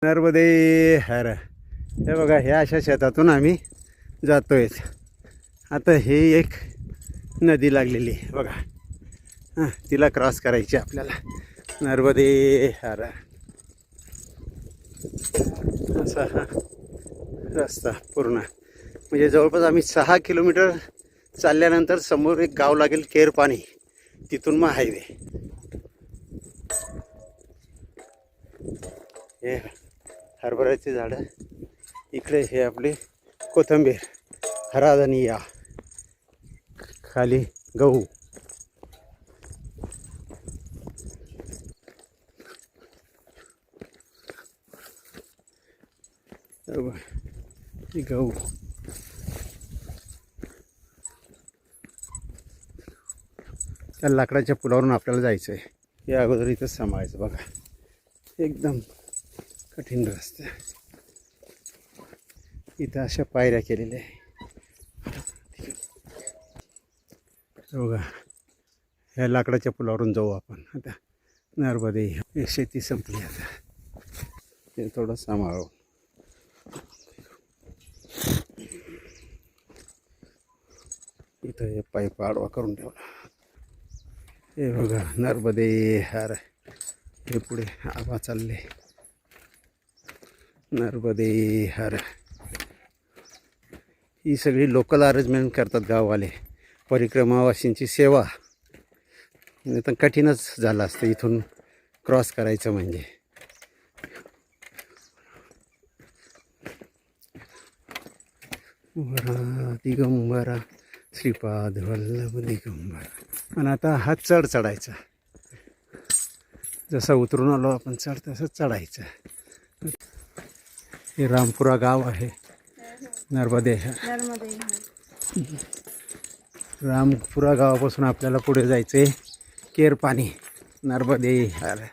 नर्मदे हर. हे बघा, ह्या अशा शेतातून आम्ही जातोय. आता हे एक नदी लागलेली आहे बघा. हां, तिला क्रॉस करायची आपल्याला. नर्मदे हर. असा हा रस्ता पूर्ण म्हणजे जवळपास आम्ही 6 किलोमीटर चालल्यानंतर समोर एक गाव लागेल केरपाणी, तिथून मग हायवे. हे हरभऱ्याची झाडं, इकडे हे आपले कोथिंबीर, हराधनिया, खाली गहू. गहू त्या लाकडाच्या पुलावरून आपल्याला जायचं आहे. या अगोदर इथंच सांभाळायचं बघा. एकदम कठीण रस्ते. इथं अशा पायऱ्या केलेल्या आहे बघा. ह्या लाकडाच्या पुलावरून जाऊ आपण आता. नर्मदे शेती संपली आता. ते थोडं सांभाळू. इथं हे पाईप आडवा करून ठेवला. हे बघा नर्मदे हर. हे पुढे आबा चालले. नर्मदे हर. ही सगळी लोकल अरेंजमेंट करतात गाववाले. परिक्रमावासींची सेवा. नाही तर कठीणच झालं असतं इथून क्रॉस करायचं म्हणजे. वरा दिगंबरा श्रीपाद वल्लभ दिगंबरा. आणि आता हा चढ चढायचा. जसं उतरून आलो आपण चढ तसं चढायचं. हे रामपुरा गाव आहे. नर्मदे रामपुरा गावापासून आपल्याला पुढे जायचं आहे केरपाणी. नर्मदे हर.